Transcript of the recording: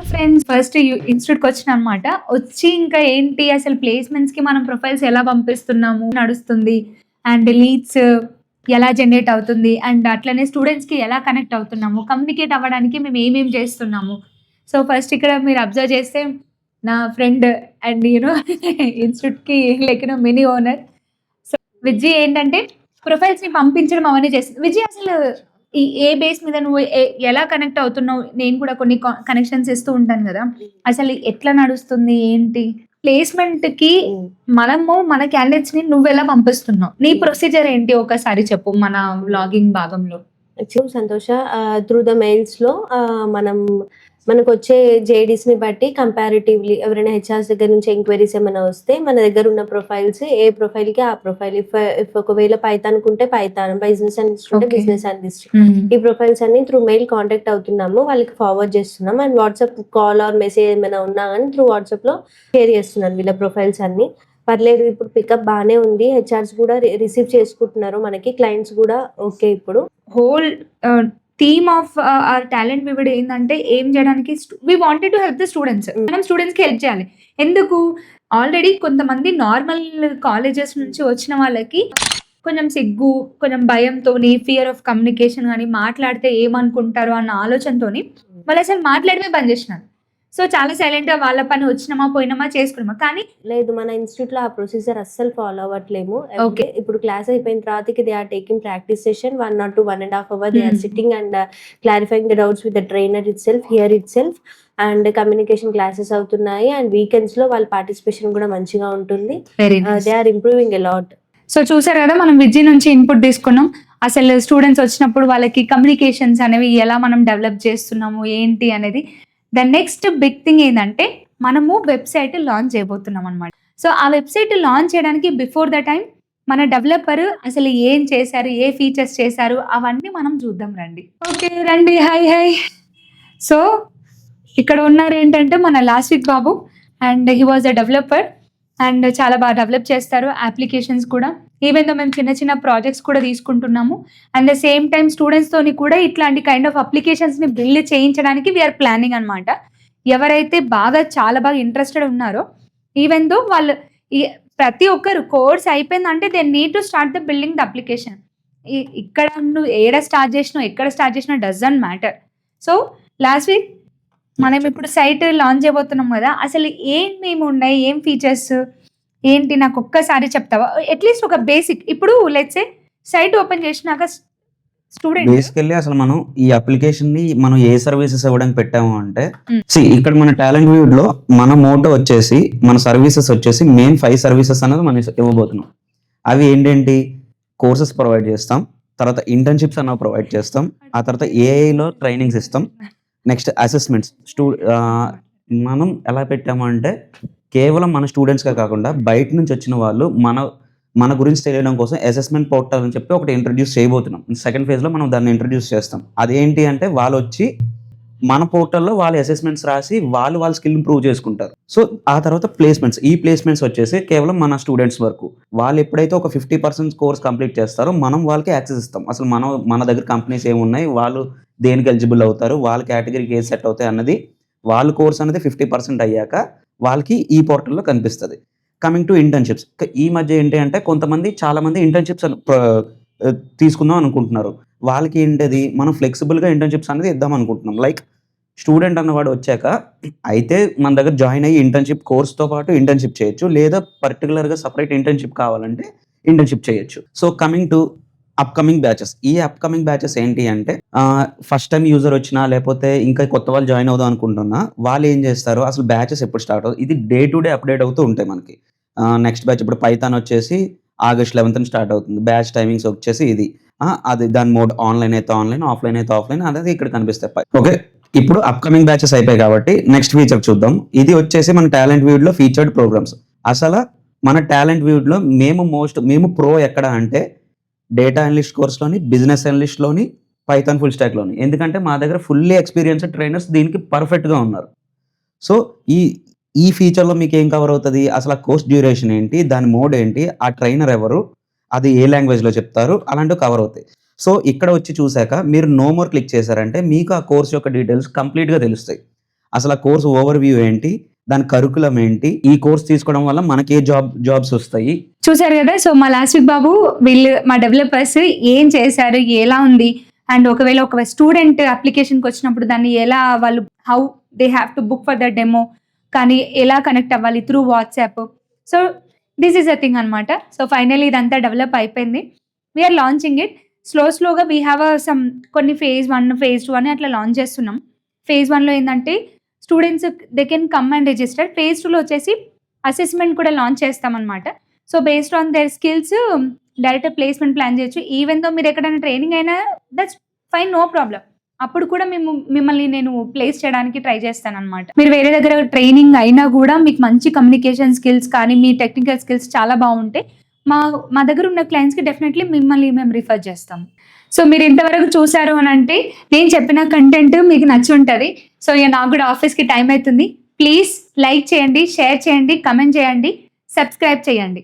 Friends first ఇన్స్టిట్యూట్‌కి వచ్చాననమాట. వచ్చి ఇంకా ఏంటి అసలు ప్లేస్‌మెంట్స్‌కి మనం ప్రొఫైల్స్ ఎలా పంపిస్తున్నాము నడుస్తుంది. అండ్ లీడ్స్ ఎలా జనరేట్ అవుతుంది. అండ్ అట్లనే స్టూడెంట్స్‌కి ఎలా కనెక్ట్ అవుతున్నాము. కమ్యూనికేట్ అవ్వడానికి మేము ఏమేం చేస్తున్నాము. సో, ఫస్ట్ ఇక్కడ మీరు అబ్జర్వ్ చేస్తే నా ఫ్రెండ్ అండ్ ఇన్స్టిట్యూట్‌కి like mini owner. So, Vijji ఏంటంటే ప్రొఫైల్స్‌ని పంపించడం అవన్నీ చేస్తుంది. విజ్జి అసలు ఏ బేస్ మీద నువ్వు ఎలా కనెక్ట్ అవుతున్నావు? నేను కూడా కొన్ని కనెక్షన్స్ ఇస్తూ ఉంటాను గదా! అసలు ఎట్లా నడుస్తుంది? ఏంటి? ప్లేస్‌మెంట్‌కి మనము మన క్యాండిడేట్స్‌ని నువ్వెలా పంపిస్తున్నావు? నీ ప్రొసీజర్ ఏంటి ఒకసారి చెప్పు మన వ్లాగింగ్ భాగంలో? యాక్చువల్లీ సంతోష త్రూ ద మెయిల్స్‌లో మనకొచ్చే జేడీస్‌ని బట్టి కంపారిటివ్‌లీ ఎవరైనా హెచ్ఆర్స్ దగ్గర నుంచి ఎంక్వైరీస్ ఏమైనా వస్తే మన దగ్గర ఉన్న ప్రొఫైల్స్ ఏ ప్రొఫైల్‌కి ఆ ప్రొఫైల్. ఇఫ్ ఒకవేళ పైథాన్‌కుంటే పైథాన్, బిజినెస్ అనలిస్ట్ ఉంటే ఓకే. Business analyst. హ్మ్. ఈ ప్రొఫైల్స్ అన్ని త్రూ మెయిల్ కాంటాక్ట్ అవుతున్నాము. వాళ్ళకి ఫార్వర్డ్ చేస్తున్నాం. And WhatsApp call or message ఏమైనా ఉన్నా గానీ త్రూ వాట్సాప్‌లో షేర్ చేస్తున్నాను వీళ్ళ ప్రొఫైల్స్ అన్నీ. పర్లేదు ఇప్పుడు పికప్ బానే ఉంది. హెచ్ఆర్స్ కూడా రిసీవ్ చేసుకుంటున్నారు మనకి. క్లయింట్స్ కూడా ఓకే ఇప్పుడు. Whole theme of our talent vivid ఏందంటే ఏం చేయడానికి we wanted to help the students. మనం స్టూడెంట్స్‌కి హెల్ప్ చేయాలి. ఎందుకు? ఆల్రెడీ కొంతమంది నార్మల్ కాలేజెస్ నుంచి వచ్చిన వాళ్ళకి కొంచెం సిగ్గు, కొంచెం భయంతోని, ఫియర్ ఆఫ్ కమ్యూనికేషన్ గాని, మాట్లాడితే ఏమనుకుంటారో అన్న ఆలోచనతోని వాళ్ళసలు మాట్లాడడమే బంద్ జేసినారు. సో, చాలా సైలెంట్‌గా వాళ్ళ పని వచ్చినమా, పోయినామా, చేసుకున్నామా. కానీ లేదు. మన ఇన్‌స్టిట్యూట్‌లో ఆ ప్రొసీజర్ అస్సలు ఫాలో అవ్వట్లేము. ఓకే. ఇప్పుడు క్లాస్ అయిపోయిన తర్వాతకి they are taking practice session 1 or 2, 1 ½ hour they are hmm. Sitting and clarifying the doubts with the trainer here itself. And communication classes అవుతున్నాయి. అండ్ వీకెండ్స్‌లో వాళ్ళ పార్టిసిపేషన్ కూడా మంచిగా ఉంటుంది. Very nice. They are improving a lot. So, చూసారు గదా! మనం విద్య నుంచి ఇన్‌పుట్ తీసుకున్నాం. అసలు స్టూడెంట్స్ వచ్చినప్పుడు వాళ్ళకి కమ్యూనికేషన్స్ అనేవి ఎలా మనం డెవలప్ చేస్తున్నాము, ఏంటి అనేది. ద నెక్స్ట్ బిగ్ థింగ్ ఏందంటే, మనము వెబ్‌సైట్ లాంచ్ చేయబోతున్నామనమాట. సో, ఆ వెబ్‌సైట్ లాంచ్ చేయడానికి బిఫోర్ ద టైమ్ మన డెవలపర్ అసలు ఏం చేశారు, ఏ ఫీచర్స్ చేశారు, అవన్నీ మనం చూద్దాం రండి. ఓకే. రండి. హాయ్. హాయ్. సో, ఇక్కడ ఉన్నారేంటంటే మన last week Babu and he was a developer and చాలా బాగా డెవలప్ చేస్తారు అప్లికేషన్స్ కూడా. ఈవెన్ దో మేము చిన్న చిన్న ప్రాజెక్ట్స్ కూడా తీసుకుంటున్నాము. అండ్ ద సేమ్ టైమ్ స్టూడెంట్స్‌తోని కూడా ఇట్లాంటి కైండ్ ఆఫ్ అప్లికేషన్స్‌ని బిల్డ్ చేయించడానికి వి ఆర్ ప్లానింగ్ అనమాట. ఎవరైతే చాలా బాగా ఇంట్రెస్టెడ్ ఉన్నారో ఈవెన్ దో వాళ్ళు ఈ ప్రతి ఒక్కరు కోర్స్ అయిపోయిందంటే they need to start the building the application. ఇక్కడ నువ్వు స్టార్ట్ చేసినావు, ఎక్కడ స్టార్ట్ చేసినావు doesn't matter. So, last week మనం ఇప్పుడు సైట్ లాంచ్ చేయబోతున్నాం గదా! అసలు ఏమేమున్నాయి? ఏం ఫీచర్స్? ఏంటి నాకొక్కసారి చెప్తావా? అట్‌లీస్ట్ ఒక బేసిక్. ఇప్పుడు లెట్స్ సే సైట్ ఓపెన్ చేసినాక స్టూడెంట్ బేసికల్లీ అసలు మనం ఈ అప్లికేషన్‌ని మనం ఏ సర్వీసెస్ ఇవ్వడానికి పెట్టాము అంటే, హ్మ్. ఇక్కడ మన టాలెంట్ వ్యూడ్‌లో మన మోటో వచ్చేసి, మన సర్వీసెస్ వచ్చేసి మెయిన్ 5 సర్వీసెస్ అనేది మనం ఇవ్వబోతున్నాం. అవి ఏంటేంటి? కోర్సెస్ ప్రొవైడ్ చేస్తాం. తర్వాత ఇంటర్న్‌షిప్స్ అనేవి ప్రొవైడ్ చేస్తాం. ఆ తర్వాత ఏఐలో ట్రైనింగ్స్ ఇస్తాం. Next assessments. మనం ఎలా పెట్టాము అంటే, కేవలం మన స్టూడెంట్స్‌కే కాకుండా బయట నుంచి వచ్చిన వాళ్ళు మన గురించి తెలియడం కోసం అసెస్మెంట్ పోర్టల్ అని చెప్పి ఒకటి ఇంట్రడ్యూస్ చేయబోతున్నాం. సెకండ్ ఫేజ్‌లో మనం దాన్ని ఇంట్రడ్యూస్ చేస్తాం. అదేంటి అంటే వాళ్ళొచ్చి మన పోర్టల్‌లో వాళ్ళ అసెస్మెంట్స్ రాసి వాళ్ళ స్కిల్ ఇంప్రూవ్ చేసుకుంటారు. సో, ఆ తర్వాత ప్లేస్‌మెంట్స్. ఈ ప్లేస్‌మెంట్స్ వచ్చేసి కేవలం మన స్టూడెంట్స్ వరకు. వాళ్ళు ఎప్పుడైతే ఒక 50% కోర్స్ కంప్లీట్ చేస్తారో మనం వాళ్ళకి యాక్సెస్ ఇస్తాం. అసలు మన దగ్గర కంపెనీస్ ఏమున్నాయి? వాళ్ళు దేనికి ఎలిజిబుల్ అవుతారు? వాళ్ళ కేటగిరీకి ఏది సెట్ అవుతాయి అన్నది వాళ్ళ కోర్స్ అనేది 50% అయ్యాక వాళ్ళకి ఈ పోర్టల్‌లో కనిపిస్తది. Coming to internships. ఈ మధ్య ఏంటి అంటే చాలామంది ఇంటర్న్‌షిప్స్ తీసుకుందాం అనుకుంటున్నారు. వాళ్ళకి ఏంటది మనం ఫ్లెక్సిబుల్‌గా ఇంటర్న్‌షిప్స్ అనేది ఇద్దాం అనుకుంటున్నాం. లైక్ స్టూడెంట్ అన్నవాడు వచ్చాక అయితే మన దగ్గర జాయిన్ అయ్యి ఇంటర్న్‌షిప్ కోర్స్‌తో పాటు ఇంటర్న్‌షిప్ చేయొచ్చు. లేదా పర్టిక్యులర్‌గా సెపరేట్ ఇంటర్న్‌షిప్ కావాలంటే ఇంటర్న్‌షిప్ చేయొచ్చు. So, coming to upcoming batches. ఈ అప్‌కమింగ్ బ్యాచెస్ ఏంటి అంటే ఫస్ట్ టైమ్ యూజర్ వచ్చినా లేపోతే ఇంకా కొత్త వాళ్ళు జాయిన్ అవుదాం అనుకుంటున్నా వాళ్ళు ఏం చేస్తారు? అసలు బ్యాచెస్ ఎప్పుడు స్టార్ట్ అవుతాయి? ఇది డే టు డే అప్‌డేట్ అవుతూ ఉంటాయి మనకి. నెక్స్ట్ బ్యాచ్ ఇప్పుడు పైథాన్ వచ్చేసి ఆగస్ట్ 11థ్ స్టార్ట్ అవుతుంది. బ్యాచ్ టైమింగ్స్ వచ్చేసి ఇది. అది దాని మోడ్ ఆన్‌లైన్ అయితే ఆన్‌లైన్, ఆఫ్‌లైన్ అయితే ఆఫ్‌లైన్ అనేది ఇక్కడ కనిపిస్తాయి. ఓకే. ఇప్పుడు అప్‌కమింగ్ బ్యాచెస్ అయిపోయాయి కాబట్టి నెక్స్ట్ ఫీచర్ చూద్దాం. ఇది వచ్చేసి మన టాలెంట్ వ్యూడ్‌లో ఫీచర్డ్ ప్రోగ్రామ్స్. అసల మన టాలెంట్ వ్యూడ్‌లో మేము ప్రో ఎక్కడ అంటే డేటా అనలిస్ట్ కోర్స్‌లోని, బిజినెస్ అనలిస్ట్‌లోని, పైథాన్ ఫుల్ స్టాక్‌లోని. ఎందుకంటే మా దగ్గర ఫుల్లీ ఎక్స్‌పీరియన్స్‌డ్ ట్రైనర్స్ దీనికి పర్ఫెక్ట్‌గా ఉన్నారు. సో, ఈ ఈ ఫీచర్‌లో మీకేం కవర్ అవుతది? అసలు ఆ కోర్స్ డ్యూరేషన్ ఏంటి? దాని మోడ్ ఏంటి? ఆ ట్రైనర్ ఎవరు? అది ఏ లాంగ్వేజ్‌లో చెప్తారు? అలాంటివి కవర్ అవుతాయి. సో, ఇక్కడ వచ్చి చూసాక మీరు నో మోర్ క్లిక్ చేశారంటే మీకు ఆ కోర్స్ యొక్క డీటెయిల్స్ కంప్లీట్‌గా తెలుస్తాయి. అసలు ఆ కోర్స్ ఓవర్ వ్యూ ఏంటి, దాని కరికులం ఏంటి, ఈ కోర్స్ తీసుకోవడం వల్ల మనకి ఏ జాబ్స్ వస్తాయి. చూసారు కదా. సో మా లాస్ట్ వీక్ బాబు వీళ్ళు మా డెవలపర్స్ ఏం చేశారు, ఎలా ఉంది, అండ్ ఒకవేళ ఒక స్టూడెంట్ అప్లికేషన్కి వచ్చినప్పుడు దాన్ని ఎలా వాళ్ళు how they have to book for the demo, కానీ ఎలా కనెక్ట్ అవ్వాలి through WhatsApp. So this is a thing అనమాట. సో ఫైనల్లీ ఇదంతా డెవలప్ అయిపోయింది. వీఆర్ లాంచింగ్ ఇట్ స్లోగా. వీ హ్యావ్ సమ్ కొన్ని phase 1 phase 2 అని అట్లా లాంచ్ చేస్తున్నాం. phase 1లో ఏంటంటే students they can come and register. phase 2లో వచ్చేసి అసెస్మెంట్ కూడా లాంచ్ చేస్తామన్నమాట. So based on their skills direct placement plan చేయొచ్చు. ఈవెన్ దో మీరు ఎక్కడైనా ట్రైనింగ్ అయినా దట్స్ ఫైన్, నో ప్రాబ్లం. అప్పుడు కూడా మిమ్మల్ని నేను ప్లేస్ చేయడానికి ట్రై చేస్తాను అనమాట. మీరు వేరే దగ్గర ట్రైనింగ్ అయినా కూడా మీకు మంచి కమ్యూనికేషన్ స్కిల్స్ కానీ మీ టెక్నికల్ స్కిల్స్ చాలా బాగుంటే మా దగ్గర ఉన్న క్లయింట్స్కి డెఫినెట్లీ మిమ్మల్ని మేము రిఫర్ చేస్తాం. సో మీరు ఇంతవరకు చూసారు అని అంటే నేను చెప్పిన కంటెంట్ మీకు నచ్చి ఉంటుంది. సో ఇక నాకు కూడా ఆఫీస్కి టైం అవుతుంది. ప్లీజ్ లైక్ చేయండి, షేర్ చేయండి, కమెంట్ చేయండి, సబ్స్క్రైబ్ చేయండి.